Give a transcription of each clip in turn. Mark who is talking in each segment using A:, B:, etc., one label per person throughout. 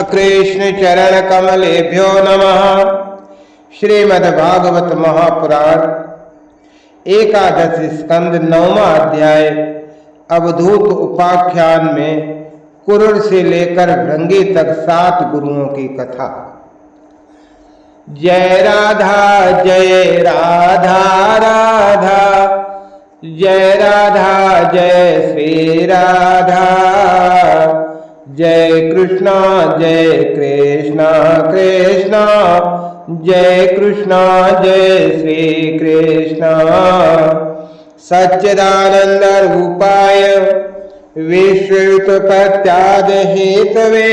A: कृष्ण चरण कमलेभ्यो नमः। श्रीमद्भागवत महापुराण एकादश स्कंद 9वां अध्याय अवधूत उपाख्यान में कुरुड़ से लेकर भृंगी तक 7 गुरुओं की कथा। जय राधा राधा जय राधा जय श्री राधा जय कृष्णा कृष्णा जय कृष्णा जय श्री कृष्णा। सच्चिदानंद रूपाय विश्वोत्पत्त्याद हेतवे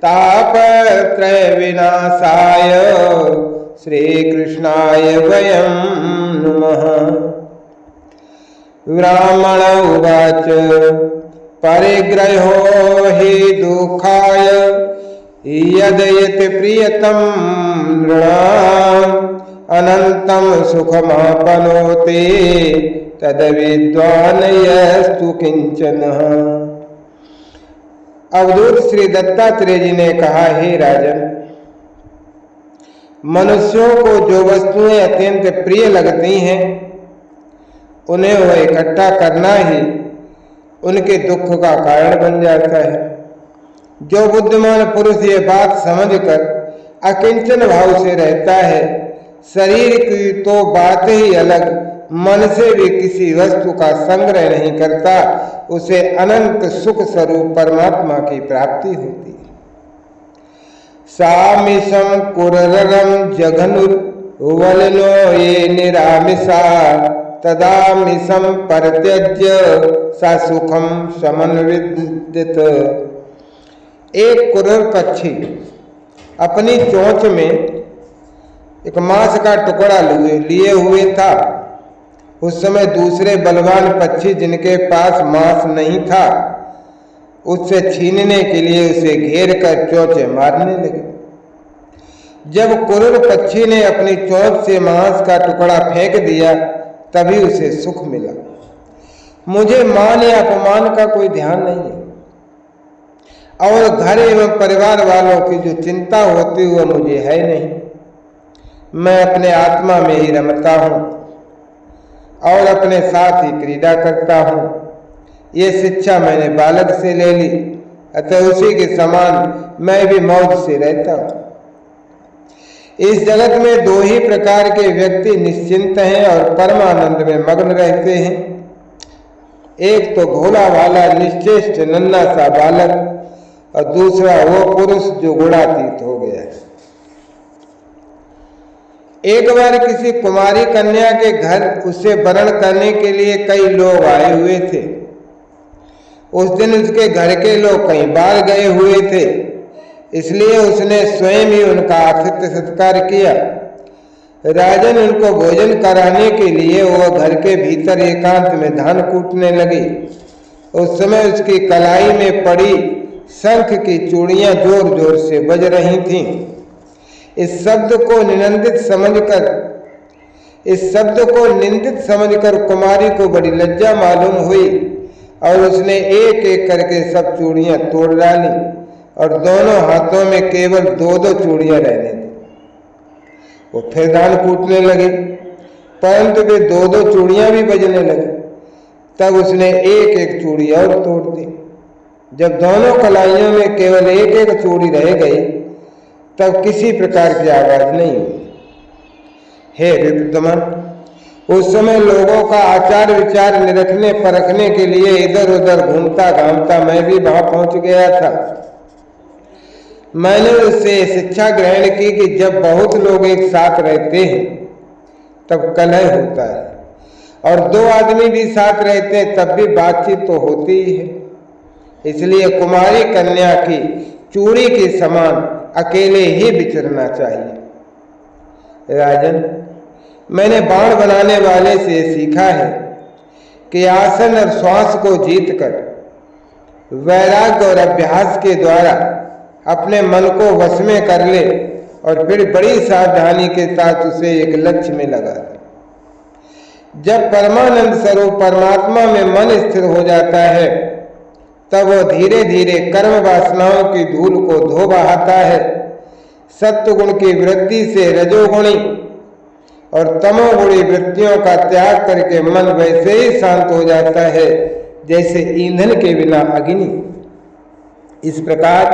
A: तापत्रय विनाशाय श्री कृष्णाय वयं नमः। ब्राह्मण उवाच परिग्रहो हि दुःखाय यदयति प्रियतम नृणाम् अनंतं सुखमापनोति तद्विद्वान् यस्तु किंचन। अवधूत श्री दत्तात्रेय जी ने कहा, हे राजन, मनुष्यों को जो वस्तुएं अत्यंत प्रिय लगती हैं उन्हें वह इकट्ठा करना ही उनके दुख का कारण बन जाता है। जो बुद्धिमान पुरुष ये बात समझकर अकिंचन भाव से रहता है, शरीर की तो बात ही अलग, मन से भी किसी वस्तु का संग्रह नहीं करता, उसे अनंत सुख स्वरूप परमात्मा की प्राप्ति होती है। सामिषम कुररम जघनुर्वलनो ये निरामिषा तदामिषम परित्यज्य सा सुखम समन्वित। एक कुरर पक्षी अपनी चोंच में एक मांस का टुकड़ा लिए हुए था। उस समय दूसरे बलवान पक्षी जिनके पास मांस नहीं था उससे छीनने के लिए उसे घेर कर चोंचे मारने लगे। जब कुरर पक्षी ने अपनी चोंच से मांस का टुकड़ा फेंक दिया तभी उसे सुख मिला। मुझे मान या अपमान का कोई ध्यान नहीं है और घर एवं परिवार वालों की जो चिंता होती वह मुझे है नहीं। मैं अपने आत्मा में ही रमता हूँ और अपने साथ ही क्रीड़ा करता हूँ। ये शिक्षा मैंने बालक से ले ली, अतः उसी के समान मैं भी मौज से रहता हूँ। इस जगत में 2 ही प्रकार के व्यक्ति निश्चिंत हैं और परमानंद में मग्न रहते हैं। एक तो भोला वाला निश्चेष्ट नन्हा सा बालक और दूसरा वो पुरुष जो गुणातीत हो गया है। एक बार किसी कुमारी कन्या के घर उसे वरण करने के लिए कई लोग आए हुए थे। उस दिन उसके घर के लोग कई बार गए हुए थे, इसलिए उसने स्वयं ही उनका आतिथ्य सत्कार किया। राजन उनको भोजन कराने के लिए वह घर के भीतर एकांत में धान कूटने लगी। उस समय उसकी कलाई में पड़ी शंख की चूड़ियां जोर जोर से बज रही थीं। इस शब्द को निंदित समझकर कुमारी को बड़ी लज्जा मालूम हुई और उसने एक एक करके सब चूड़ियां तोड़ डाली और दोनों हाथों में केवल 2-2 चूड़ियां रहने दी। वो फिर धान कूटने लगी, परंतु वे 2-2 चूड़ियां भी बजने लगी। तब उसने एक एक चूड़ी और तोड़ दी। जब दोनों कलाइयों में केवल एक एक चूड़ी रह गई तब किसी प्रकार की आवाज नहीं हुई। हे विद्वान, उस समय लोगों का आचार विचार निरखने परखने के लिए इधर उधर घूमता घामता मैं भी वहां पहुंच गया था। मैंने उससे शिक्षा ग्रहण की कि जब बहुत लोग एक साथ रहते हैं तब कलह होता है और 2 आदमी भी साथ रहते हैं तब भी बातचीत तो होती ही है। इसलिए कुमारी कन्या की चूड़ी के समान अकेले ही विचरना चाहिए। राजन, मैंने बाण बनाने वाले से सीखा है कि आसन और श्वास को जीतकर वैराग्य और अभ्यास के द्वारा अपने मन को वश में कर ले और फिर बड़ी सावधानी के साथ उसे एक लक्ष्य में लगा दे। जब परमानंद स्वरूप परमात्मा में मन स्थिर हो जाता है तब वो धीरे धीरे कर्म वासनाओं की धूल को धो बहाता है। सत्वगुण की वृद्धि से रजोगुणी और तमोगुणी वृत्तियों का त्याग करके मन वैसे ही शांत हो जाता है जैसे ईंधन के बिना अग्नि। इस प्रकार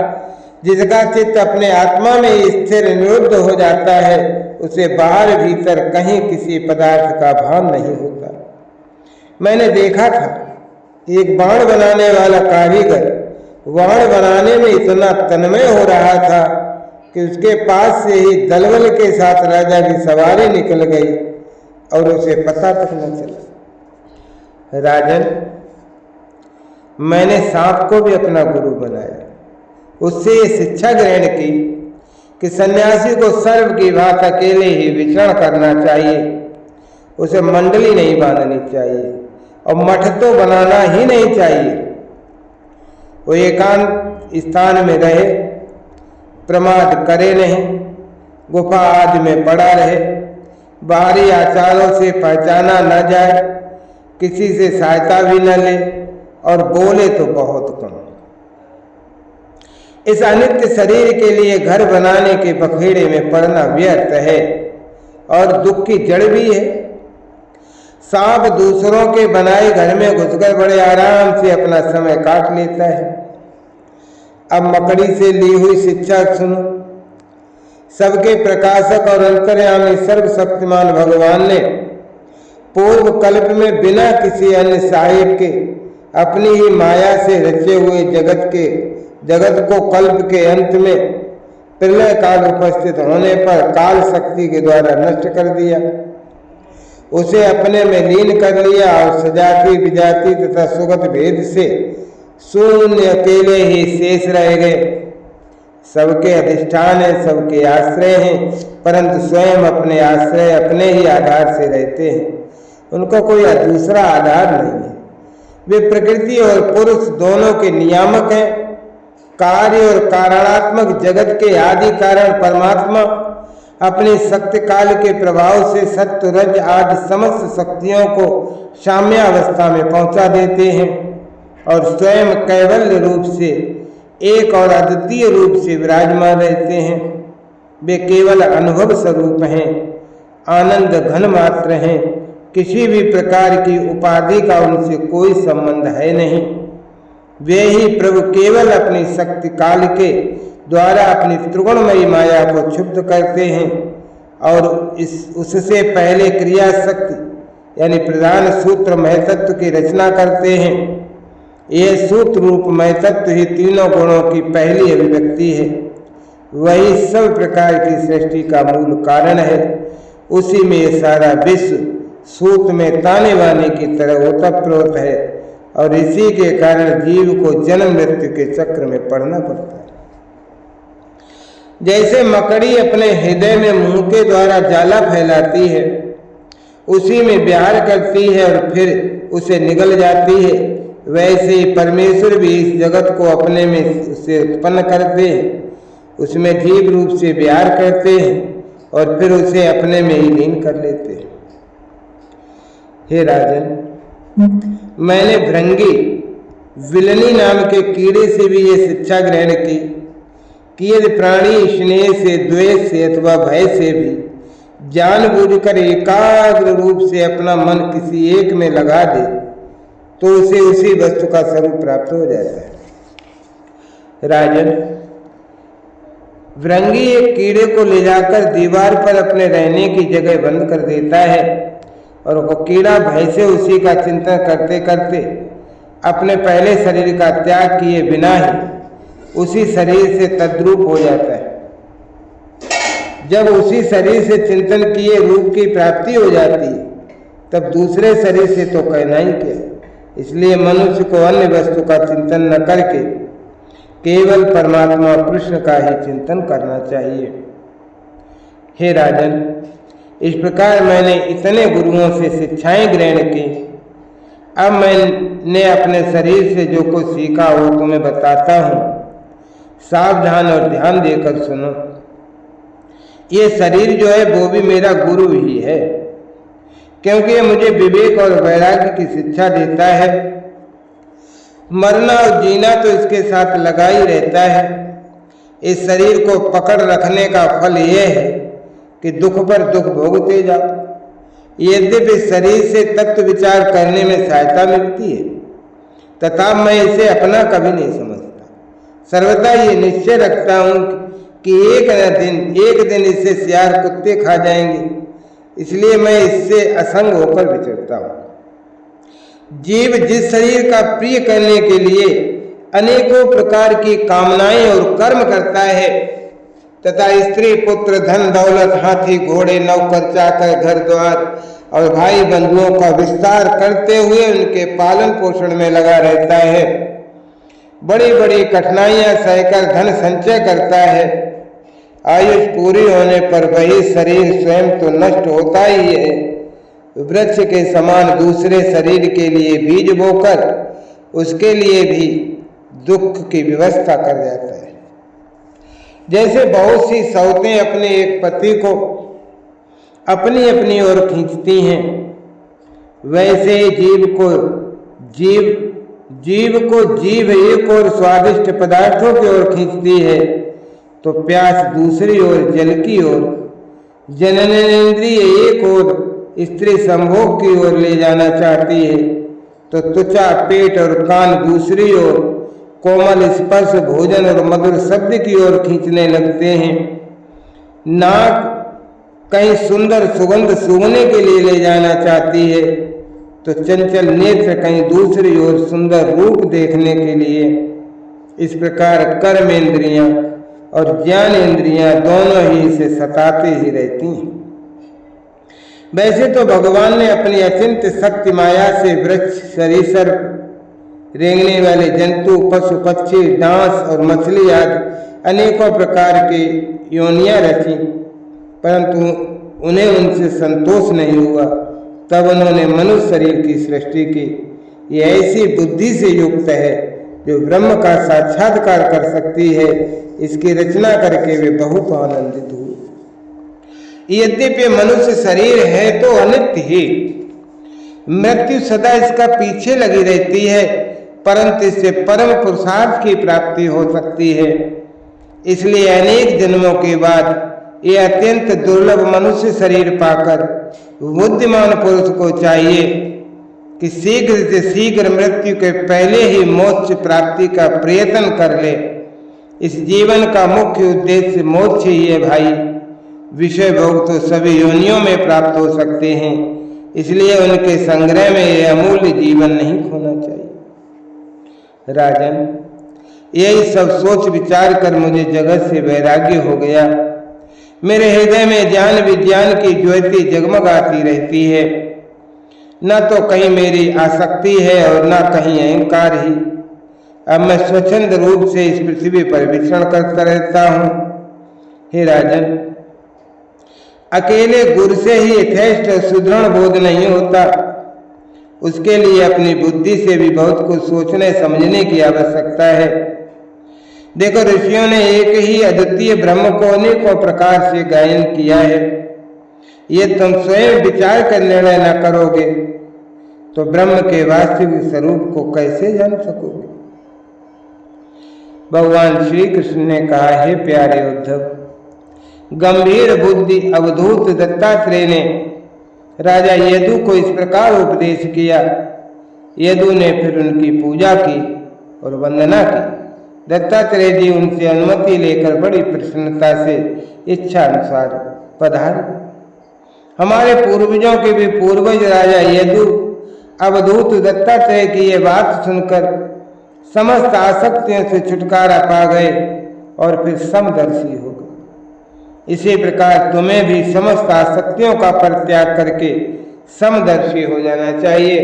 A: जिसका चित्त अपने आत्मा में स्थिर निरुद्ध हो जाता है उसे बाहर भीतर कहीं किसी पदार्थ का भान नहीं होता। मैंने देखा था एक बाण बनाने वाला कारीगर बाण बनाने में इतना तन्मय हो रहा था कि उसके पास से ही दलबल के साथ राजा की सवारी निकल गई और उसे पता तक न चला। राजन, मैंने सांप को भी अपना गुरु बनाया, उससे ये शिक्षा ग्रहण की कि सन्यासी को सर्व की बात अकेले ही विचरण करना चाहिए, उसे मंडली नहीं बांधनी चाहिए और मठ तो बनाना ही नहीं चाहिए। वो एकांत स्थान में रहे, प्रमाद करे नहीं, गुफा आदि में पड़ा रहे, बाहरी आचारों से पहचाना न जाए, किसी से सहायता भी न ले और बोले तो बहुत कम। इस अनित्य शरीर के लिए घर बनाने के बखेड़े में पड़ना व्यर्थ है और दुख की जड़ भी है। सांप दूसरों के बनाए घर में घुसकर बड़े आराम से अपना समय काट लेता है। अब मकड़ी से ली हुई शिक्षा सुनो। सबके प्रकाशक और अंतर्यामी सर्वशक्तिमान भगवान ने पूर्व कल्प में बिना किसी अन्य सहायक के अपनी ही माया से रचे हुए जगत को कल्प के अंत में प्रलय काल उपस्थित होने पर काल शक्ति के द्वारा नष्ट कर दिया, उसे अपने में लीन कर लिया और सजाति विजाति तथा सुगत भेद से शून्य अकेले ही शेष रह गए। सबके अधिष्ठान है, सबके आश्रय हैं, परंतु स्वयं अपने आश्रय अपने ही आधार से रहते हैं, उनका कोई दूसरा आधार नहीं है। वे प्रकृति और पुरुष दोनों के नियामक हैं। कार्य और कारणात्मक जगत के आदि कारण परमात्मा अपने शक्ति काल के प्रभाव से सत्व रज आदि समस्त शक्तियों को साम्यावस्था में पहुंचा देते हैं और स्वयं कैवल्य रूप से एक और अद्वितीय रूप से विराजमान रहते हैं। वे केवल अनुभव स्वरूप हैं, आनंद घन मात्र हैं, किसी भी प्रकार की उपाधि का उनसे कोई संबंध है नहीं। वे ही प्रभु केवल अपनी शक्ति काल के द्वारा अपनी त्रिगुणमयी माया को क्षुब्ध करते हैं और उससे पहले क्रिया शक्ति यानी प्रधान सूत्र महतत्व की रचना करते हैं। यह सूत्र रूप महतत्व ही तीनों गुणों की पहली अभिव्यक्ति है, वही सब प्रकार की सृष्टि का मूल कारण है। उसी में ये सारा विश्व सूत्र में ताने बाने की तरह ओतप्रोत है और इसी के कारण जीव को जन्म मृत्यु के चक्र में पड़ना पड़ता है। जैसे मकड़ी अपने हृदय में मुंह के द्वारा जाला फैलाती है, उसी में विहार करती है और फिर उसे निगल जाती है, वैसे ही परमेश्वर भी इस जगत को अपने में उसे उत्पन्न करते हैं, उसमें जीव रूप से विहार करते हैं और फिर उसे अपने में ही लीन कर लेते हैं। हे राजन, मैंने भृंगी विलनी नाम के कीड़े से भी ये शिक्षा ग्रहण की कि यदि प्राणी स्नेह से, द्वेष से अथवा भय से भी जानबूझकर एकाग्र रूप से अपना मन किसी एक में लगा दे तो उसे उसी वस्तु का स्वरूप प्राप्त हो जाता है। राजन, भृंगी एक कीड़े को ले जाकर दीवार पर अपने रहने की जगह बंद कर देता है और वो कीड़ा भय से उसी का चिंतन करते करते अपने पहले शरीर का त्याग किए बिना ही उसी शरीर से तद्रूप हो जाता है। जब उसी शरीर से चिंतन किए रूप की प्राप्ति हो जाती है तब दूसरे शरीर से तो कहना ही क्या। इसलिए मनुष्य को अन्य वस्तु का चिंतन न करके केवल परमात्मा कृष्ण का ही चिंतन करना चाहिए। हे राजन, इस प्रकार मैंने इतने गुरुओं से शिक्षाएं ग्रहण की। अब मैंने अपने शरीर से जो कुछ सीखा वो तुम्हें बताता हूँ, सावधान और ध्यान देकर सुनो। ये शरीर जो है वो भी मेरा गुरु ही है, क्योंकि ये मुझे विवेक और वैराग्य की शिक्षा देता है। मरना और जीना तो इसके साथ लगा ही रहता है। इस शरीर को पकड़ रखने का फल यह है कि दुख पर दुख भोगते जाओ। यद्यपि शरीर से तत्व विचार करने में सहायता मिलती है, तथा मैं इसे अपना कभी नहीं समझता। सर्वदा ये निश्चय रखता हूँ कि एक दिन इससे सियार कुत्ते खा जाएंगे, इसलिए मैं इससे असंग होकर विचरता हूँ। जीव जिस शरीर का प्रिय करने के लिए अनेकों प्रकार की कामनाएं और कर्म करता है, तथा स्त्री पुत्र धन दौलत हाथी घोड़े नौकर चाकर घर द्वार और भाई बंधुओं का विस्तार करते हुए उनके पालन पोषण में लगा रहता है, बड़ी बड़ी कठिनाइयां सहकर धन संचय करता है, आयुष पूरी होने पर वही शरीर स्वयं तो नष्ट होता ही है, वृक्ष के समान दूसरे शरीर के लिए बीज बोकर उसके लिए भी दुख की व्यवस्था कर जाता है। जैसे बहुत सी सौतें अपने एक पति को अपनी अपनी ओर खींचती हैं, वैसे जीव एक और स्वादिष्ट पदार्थों की ओर खींचती है, तो प्यास दूसरी ओर जल की ओर, जननेन्द्रिय एक ओर स्त्री संभोग की ओर ले जाना चाहती है, तो त्वचा पेट और कान दूसरी ओर कोमल स्पर्श भोजन और मधुर शब्द की ओर खींचने लगते हैं। नाक कहीं सुंदर सुगंध सूंघने के लिए ले जाना चाहती है, तो चंचल नेत्र कहीं दूसरी ओर सुंदर रूप देखने के लिए। इस प्रकार कर्म इंद्रियां और ज्ञान इंद्रियां दोनों ही इसे सताती ही रहती हैं। वैसे तो भगवान ने अपनी अचिंत्य शक्ति माया से वृक्ष सरीसर रेंगने वाले जंतु पशु पक्षी डांस और मछली आदि अनेकों प्रकार की योनियां रची, परंतु उन्हें उनसे संतोष नहीं हुआ। तब उन्होंने मनुष्य शरीर की सृष्टि की। ये ऐसी बुद्धि से युक्त है जो ब्रह्म का साक्षात्कार कर सकती है। इसकी रचना करके वे बहुत आनंदित हुए। यद्यपि मनुष्य शरीर है तो अनित्य ही, मृत्यु सदा इसका पीछे लगी रहती है, परंतु इससे परम पुरुषार्थ की प्राप्ति हो सकती है। इसलिए अनेक जन्मों के बाद ये अत्यंत दुर्लभ मनुष्य शरीर पाकर बुद्धिमान पुरुष को चाहिए कि शीघ्र से शीघ्र मृत्यु के पहले ही मोक्ष प्राप्ति का प्रयत्न कर ले। इस जीवन का मुख्य उद्देश्य मोक्ष ही है भाई। विषय भोग तो सभी योनियों में प्राप्त हो सकते हैं, इसलिए उनके संग्रह में यह अमूल्य जीवन नहीं खोना चाहिए। राजन, यही सब सोच विचार कर मुझे जगत से वैराग्य हो गया। मेरे हृदय में ज्ञान विज्ञान की ज्योति जगमगाती रहती है। न तो कहीं मेरी आसक्ति है और न कहीं अहंकार ही। अब मैं स्वच्छंद रूप से इस पृथ्वी पर विचरण करता रहता हूँ। हे राजन, अकेले गुरु से ही यथेष्ट सुदृढ़ बोध नहीं होता, उसके लिए अपनी बुद्धि से भी बहुत कुछ सोचने समझने की आवश्यकता है। देखो, ऋषियों ने एक ही अद्वितीय ब्रह्म को अनेकों प्रकार से गायन किया है। ये तुम स्वयं विचार कर निर्णय न करोगे तो ब्रह्म के वास्तविक स्वरूप को कैसे जान सकोगे। भगवान श्री कृष्ण ने कहा, हे प्यारे उद्धव, गंभीर बुद्धि अवधूत दत्तात्रेय ने राजा यदु को इस प्रकार उपदेश किया। यदु ने फिर उनकी पूजा की और वंदना की। दत्तात्रेय जी उनसे अनुमति लेकर बड़ी प्रसन्नता से इच्छा अनुसार पधारे। हमारे पूर्वजों के भी पूर्वज राजा यदु अवधूत दत्तात्रेय की ये बात सुनकर समस्त आसक्तियों से छुटकारा पा गए और फिर समदर्शी हो गए। इसी प्रकार तुम्हें भी समस्त आसक्तियों का परित्याग करके समदर्शी हो जाना चाहिए।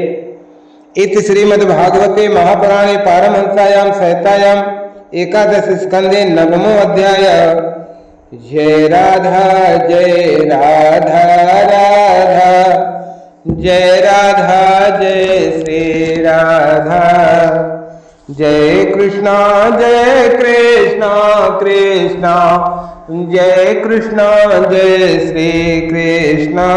A: इति श्रीमद्भागवते महापुराणे पारमहंस्यायां संहितायां एकादश स्कंदे नवमो अध्याय। जय राधा राधा, जय राधा जय श्री राधा। जय कृष्णा कृष्णा जय कृष्णा जय श्री कृष्णा।